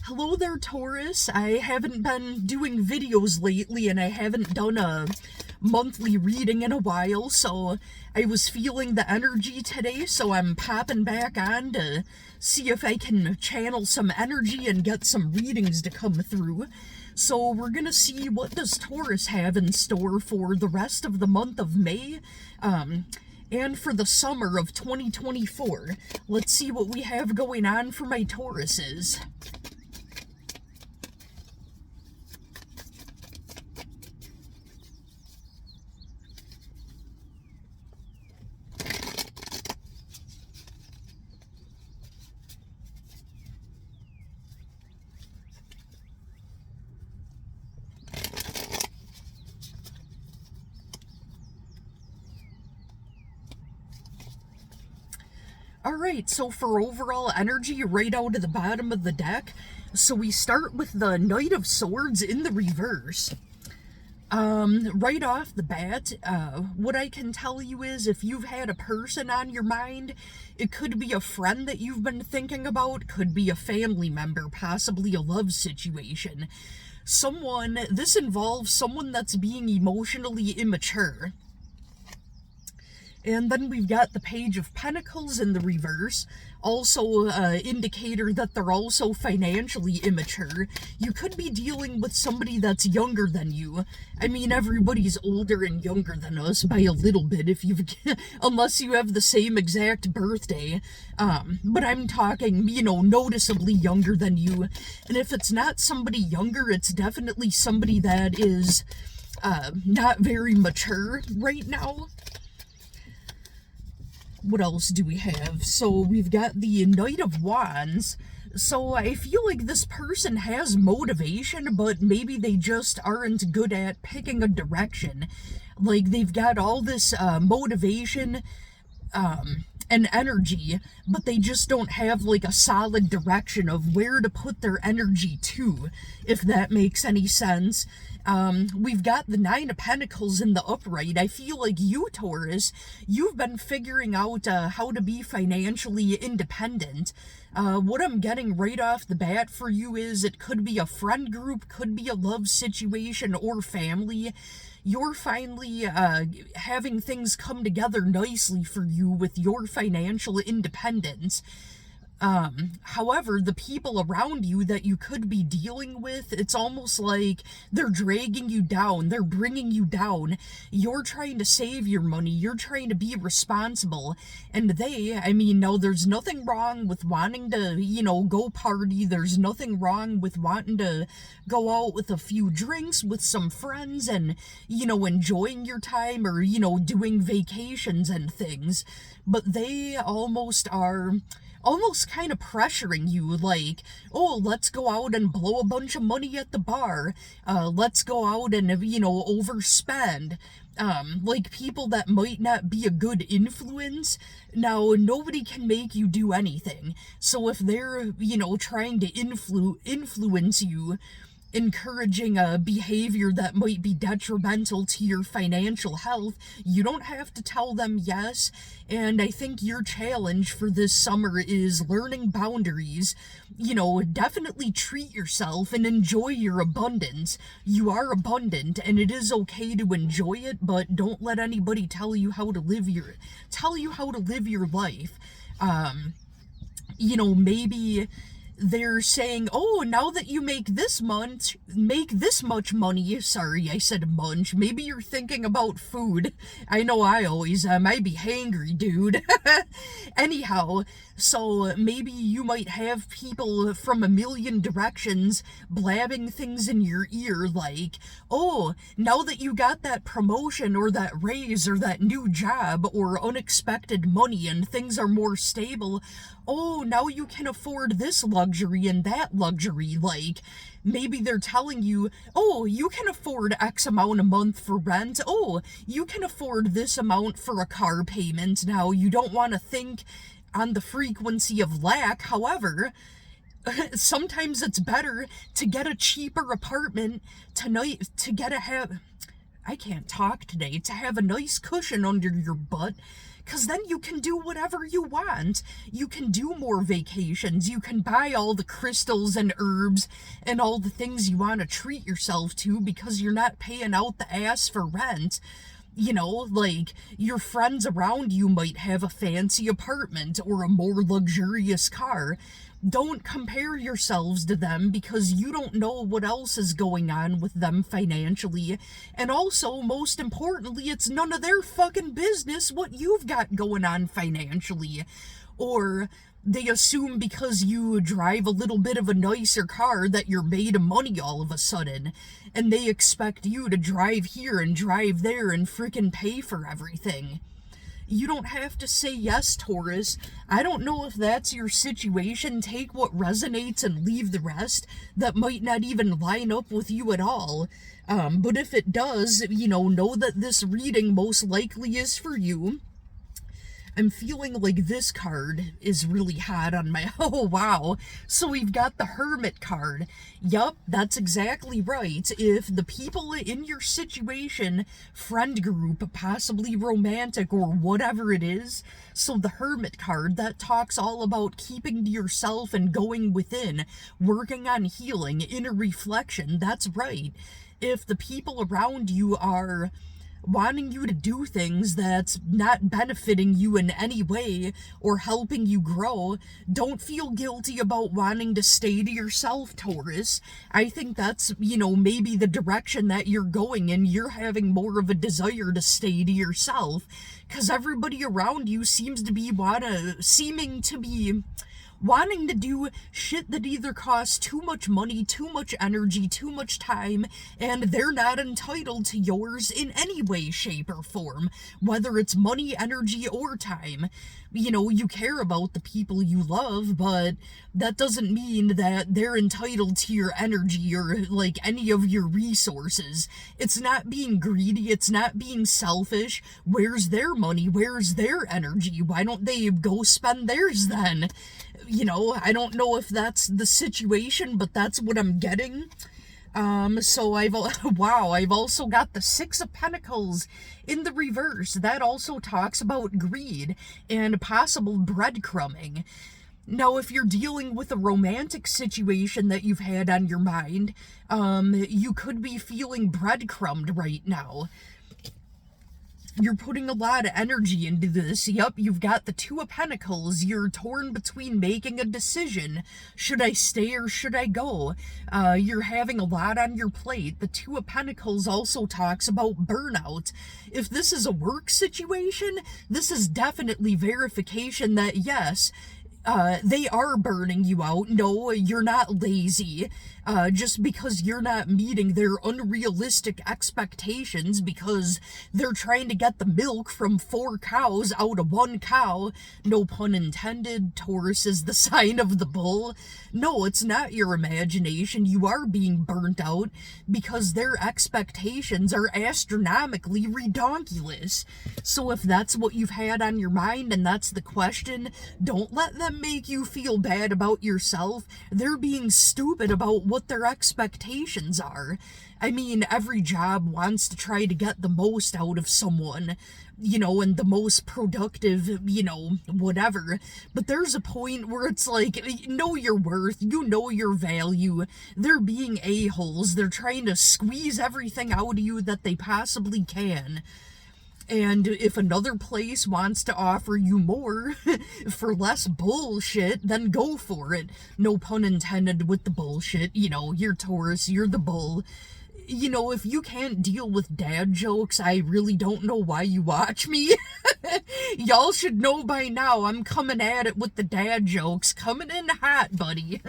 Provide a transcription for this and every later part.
Hello there, Taurus. I haven't been doing videos lately and I haven't done a monthly reading in a while, so I was feeling the energy today, so I'm popping back on to see if I can channel some energy and get some readings to come through. So we're gonna see what does Taurus have in store for the rest of the month of May, and for the summer of 2024. Let's see what we have going on for my Tauruses. Alright, so for overall energy, right out of the bottom of the deck, so we start with the Knight of Swords in the reverse. Right off the bat, what I can tell you is if you've had a person on your mind, it could be a friend that you've been thinking about, could be a family member, possibly a love situation. This involves someone that's being emotionally immature. And then we've got the Page of Pentacles in the reverse, also indicator that they're also financially immature. You could be dealing with somebody that's younger than you. I mean, everybody's older and younger than us by a little bit, unless you have the same exact birthday. But I'm talking, noticeably younger than you. And if it's not somebody younger, it's definitely somebody that is not very mature right now. What else do we have? So we've got the Knight of Wands. So I feel like this person has motivation, but maybe they just aren't good at picking a direction. Like, they've got all this motivation and energy, but they just don't have like a solid direction of where to put their energy to, if that makes any sense. We've got the Nine of Pentacles in the upright. I feel like you, Taurus, you've been figuring out how to be financially independent. What I'm getting right off the bat for you is it could be a friend group, could be a love situation, or family. You're finally having things come together nicely for you with your financial independence. However, the people around you that you could be dealing with, it's almost like they're dragging you down, they're bringing you down. You're trying to save your money, you're trying to be responsible, and now there's nothing wrong with wanting to, go party, there's nothing wrong with wanting to go out with a few drinks with some friends and, enjoying your time or, doing vacations and things, but they almost kind of pressuring you, like, oh, let's go out and blow a bunch of money at the bar, let's go out and, overspend, like people that might not be a good influence. Now, nobody can make you do anything, so if they're, trying to influence you, encouraging a behavior that might be detrimental to your financial health, you don't have to tell them yes. And I think your challenge for this summer is learning boundaries. Definitely treat yourself and enjoy your abundance. You are abundant and it is okay to enjoy it, but don't let anybody tell you how to live your life. Maybe they're saying, oh, now that you make this much money, sorry, I said munch, maybe you're thinking about food. I know I always am, I be hangry, dude. Anyhow, so maybe you might have people from a million directions blabbing things in your ear like, oh, now that you got that promotion or that raise or that new job or unexpected money and things are more stable, oh, now you can afford this luxury and that luxury. Like, maybe they're telling you, oh, you can afford X amount a month for rent. Oh, you can afford this amount for a car payment. Now, you don't want to think on the frequency of lack. However, sometimes it's better to get a cheaper apartment I can't talk today, to have a nice cushion under your butt, because then you can do whatever you want. You can do more vacations. You can buy all the crystals and herbs and all the things you want to treat yourself to because you're not paying out the ass for rent. You know, like, your friends around you might have a fancy apartment or a more luxurious car. Don't compare yourselves to them because you don't know what else is going on with them financially. And also, most importantly, it's none of their fucking business what you've got going on financially. Or they assume because you drive a little bit of a nicer car that you're made of money all of a sudden. And they expect you to drive here and drive there and freaking pay for everything. You don't have to say yes, Taurus. I don't know if that's your situation. Take what resonates and leave the rest. That might not even line up with you at all. But if it does, know that this reading most likely is for you. I'm feeling like this card is really hot on my... Oh, wow. So we've got the Hermit card. Yup, that's exactly right. If the people in your situation, friend group, possibly romantic or whatever it is, so the Hermit card, that talks all about keeping to yourself and going within, working on healing, inner reflection, that's right. If the people around you are wanting you to do things that's not benefiting you in any way or helping you grow, don't feel guilty about wanting to stay to yourself, Taurus. I think that's, maybe the direction that you're going in. You're having more of a desire to stay to yourself because everybody around you seems to be wanting to do shit that either costs too much money, too much energy, too much time, and they're not entitled to yours in any way, shape, or form, whether it's money, energy, or time. You care about the people you love, but that doesn't mean that they're entitled to your energy or, any of your resources. It's not being greedy, it's not being selfish. Where's their money? Where's their energy? Why don't they go spend theirs then? I don't know if that's the situation, but that's what I'm getting. So I've also got the Six of Pentacles in the reverse. That also talks about greed and possible breadcrumbing. Now, if you're dealing with a romantic situation that you've had on your mind, you could be feeling breadcrumbed right now. You're putting a lot of energy into this. Yup, you've got the Two of Pentacles. You're torn between making a decision. Should I stay or should I go? You're having a lot on your plate. The Two of Pentacles also talks about burnout. If this is a work situation, this is definitely verification that yes, they are burning you out. No, you're not lazy. Just because you're not meeting their unrealistic expectations because they're trying to get the milk from 4 cows out of 1 cow. No pun intended. Taurus is the sign of the bull. No, it's not your imagination. You are being burnt out because their expectations are astronomically redonkulous. So if that's what you've had on your mind and that's the question, don't let them make you feel bad about yourself. They're being stupid about what their expectations are. I mean, every job wants to try to get the most out of someone, and the most productive, whatever. But there's a point where it's like, know your worth, know your value. They're being a-holes. They're trying to squeeze everything out of you that they possibly can. And if another place wants to offer you more for less bullshit, then go for it. No pun intended with the bullshit. You're Taurus, you're the bull. If you can't deal with dad jokes, I really don't know why you watch me. Y'all should know by now I'm coming at it with the dad jokes. Coming in hot, buddy.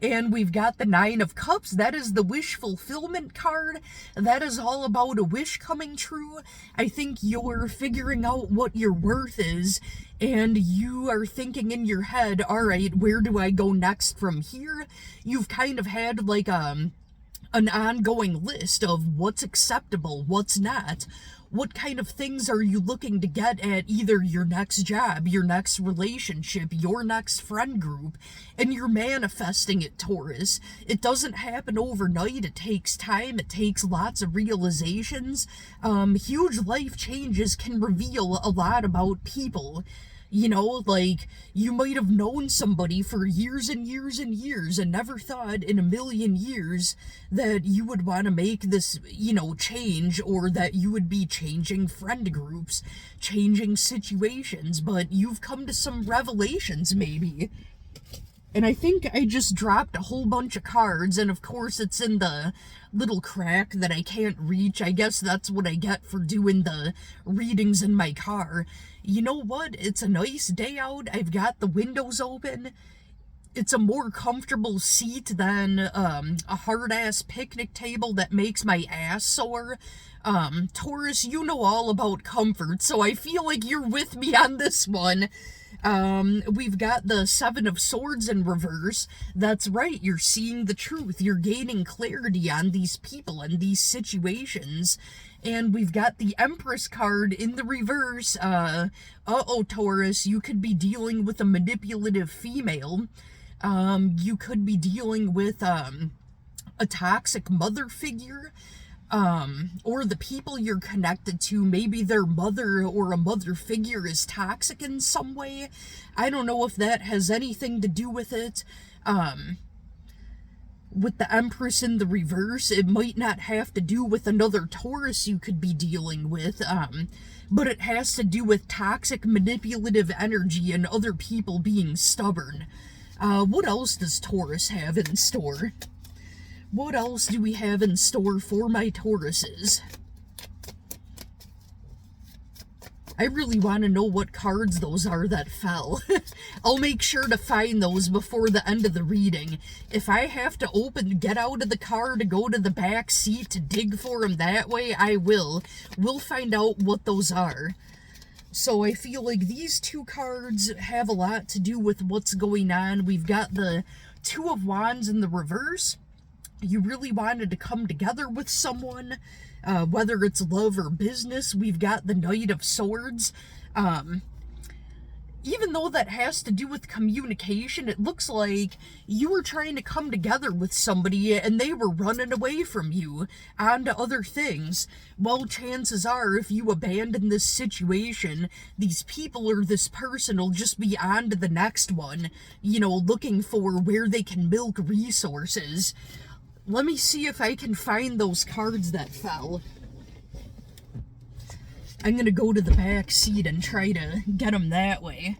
And we've got the Nine of Cups. That is the wish fulfillment card. That is all about a wish coming true. I think you're figuring out what your worth is, and you are thinking in your head, all right, where do I go next from here? You've kind of had like a an ongoing list of what's acceptable, what's not. What kind of things are you looking to get at either your next job, your next relationship, your next friend group, and you're manifesting it, Taurus. It doesn't happen overnight. It takes time. It takes lots of realizations. Huge life changes can reveal a lot about people. You know, like, you might have known somebody for years and years and years and never thought in a million years that you would want to make this, change, or that you would be changing friend groups, changing situations, but you've come to some revelations, maybe. And I think I just dropped a whole bunch of cards, and of course it's in the little crack that I can't reach. I guess that's what I get for doing the readings in my car. You know what? It's a nice day out. I've got the windows open. It's a more comfortable seat than a hard-ass picnic table that makes my ass sore. Taurus, you know all about comfort, so I feel like you're with me on this one. We've got the Seven of Swords in reverse. That's right, you're seeing the truth. You're gaining clarity on these people and these situations. And we've got the Empress card in the reverse. Taurus, you could be dealing with a manipulative female. You could be dealing with, a toxic mother figure. Or the people you're connected to, maybe their mother or a mother figure is toxic in some way. I don't know if that has anything to do with it. With the Empress in the reverse, it might not have to do with another Taurus you could be dealing with, but it has to do with toxic manipulative energy and other people being stubborn. What else does Taurus have in store? What else do we have in store for my Tauruses? I really want to know what cards those are that fell. I'll make sure to find those before the end of the reading. If I have to get out of the car to go to the back seat to dig for them that way, I will. We'll find out what those are. So I feel like these two cards have a lot to do with what's going on. We've got the Two of Wands in the reverse. You really wanted to come together with someone, whether it's love or business. We've got the Knight of Swords. Even though that has to do with communication, it looks like you were trying to come together with somebody and they were running away from you onto other things. Well, chances are, if you abandon this situation, these people or this person will just be on to the next one, looking for where they can milk resources. Let me see if I can find those cards that fell. I'm gonna go to the back seat and try to get them that way.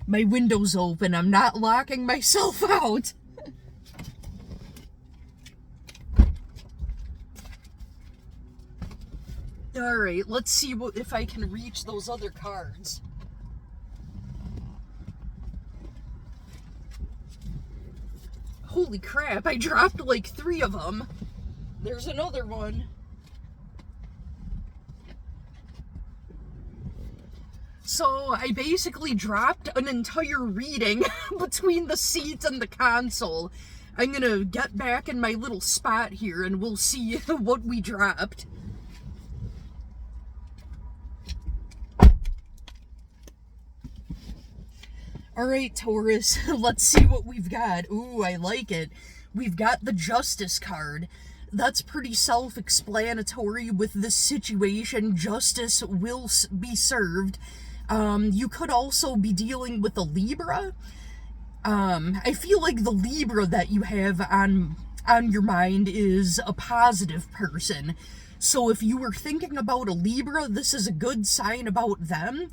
My window's open. I'm not locking myself out. Alright, let's see if I can reach those other cards. Holy crap, I dropped like 3 of them. There's another one. So I basically dropped an entire reading between the seat and the console. I'm gonna get back in my little spot here and we'll see what we dropped. Alright, Taurus, let's see what we've got. Ooh, I like it. We've got the Justice card. That's pretty self-explanatory with this situation. Justice will be served. You could also be dealing with a Libra. I feel like the Libra that you have on your mind is a positive person. So if you were thinking about a Libra, this is a good sign about them.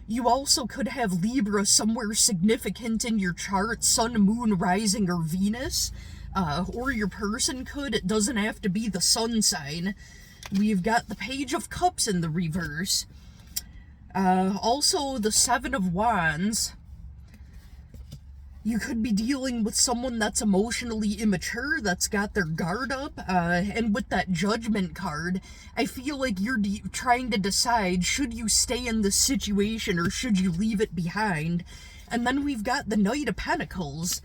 You also could have Libra somewhere significant in your chart, Sun, Moon, Rising, or Venus. Or your person could. It doesn't have to be the Sun sign. We've got the Page of Cups in the reverse. Also, the Seven of Wands. You could be dealing with someone that's emotionally immature, that's got their guard up, and with that Judgment card, I feel like you're trying to decide, should you stay in this situation or should you leave it behind? And then we've got the Knight of Pentacles.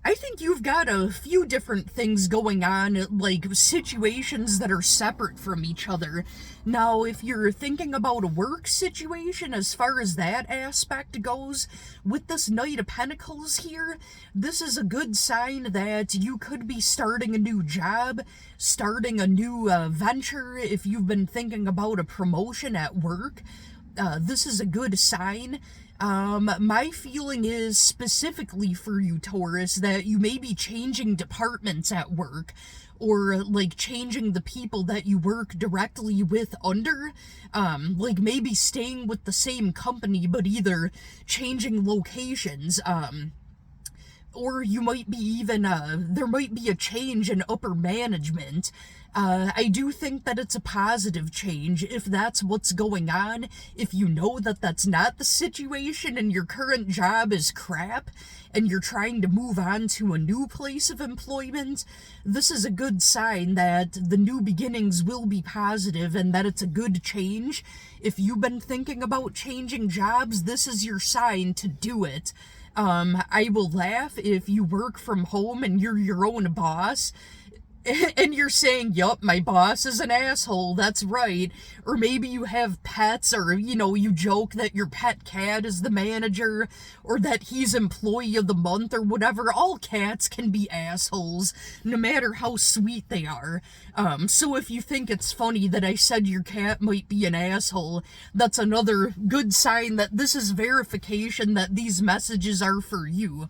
I think you've got a few different things going on, like situations that are separate from each other. Now, if you're thinking about a work situation as far as that aspect goes, with this Knight of Pentacles here, this is a good sign that you could be starting a new job, starting a new venture. If you've been thinking about a promotion at work, this is a good sign. My feeling is specifically for you, Taurus, that you may be changing departments at work, or like changing the people that you work directly with under, like maybe staying with the same company, but either changing locations, or you might be even, there might be a change in upper management. I do think that it's a positive change if that's what's going on. If you know that that's not the situation and your current job is crap and you're trying to move on to a new place of employment, this is a good sign that the new beginnings will be positive and that it's a good change. If you've been thinking about changing jobs, this is your sign to do it. I will laugh if you work from home and you're your own boss and you're saying, yup, my boss is an asshole, that's right. Or maybe you have pets, or, you know, you joke that your pet cat is the manager, or that he's employee of the month, or whatever. All cats can be assholes, no matter how sweet they are. So if you think it's funny that I said your cat might be an asshole, that's another good sign that this is verification that these messages are for you.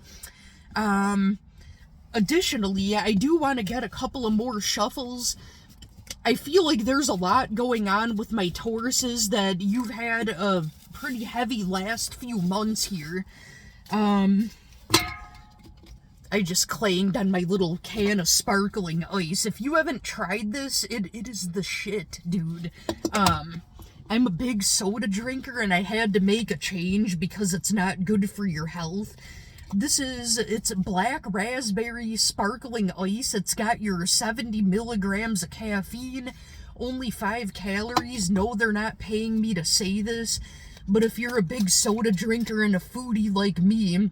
Additionally, I do want to get a couple of more shuffles. I feel like there's a lot going on with my Tauruses, that you've had a pretty heavy last few months here. I just clanged on my little can of sparkling ice. If you haven't tried this, it is the shit, dude. I'm a big soda drinker and I had to make a change because it's not good for your health. It's black raspberry sparkling ice. It's got your 70 milligrams of caffeine, only 5 calories. No, they're not paying me to say this, but if you're a big soda drinker and a foodie like me,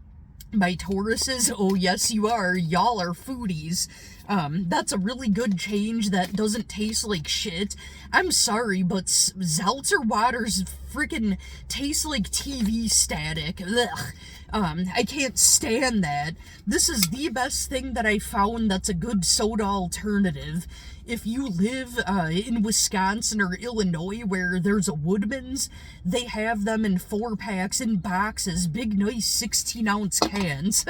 my Tauruses, oh yes you are, y'all are foodies. That's a really good change that doesn't taste like shit. I'm sorry, but seltzer waters freaking taste like TV static. Ugh. I can't stand that. This is the best thing that I found that's a good soda alternative. If you live in Wisconsin or Illinois where there's a Woodman's, they have them in 4-packs in boxes, big nice 16-ounce cans.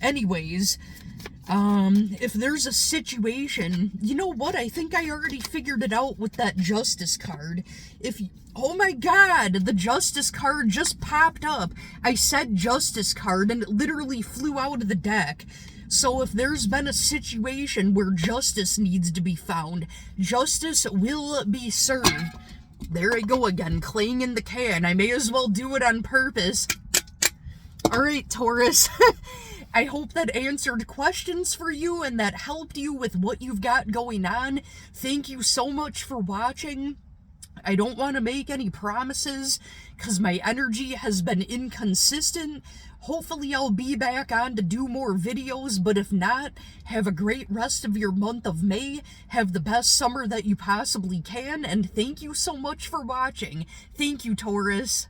Anyways, if there's a situation, you know what, I think I already figured it out with that Justice card. Oh my god, the Justice card just popped up. I said Justice card and it literally flew out of the deck. So if there's been a situation where justice needs to be found, justice will be served. There I go again, clanging the can. I may as well do it on purpose. Alright, Taurus. I hope that answered questions for you and that helped you with what you've got going on. Thank you so much for watching. I don't want to make any promises because my energy has been inconsistent. Hopefully I'll be back on to do more videos, but if not, have a great rest of your month of May. Have the best summer that you possibly can, and thank you so much for watching. Thank you, Taurus.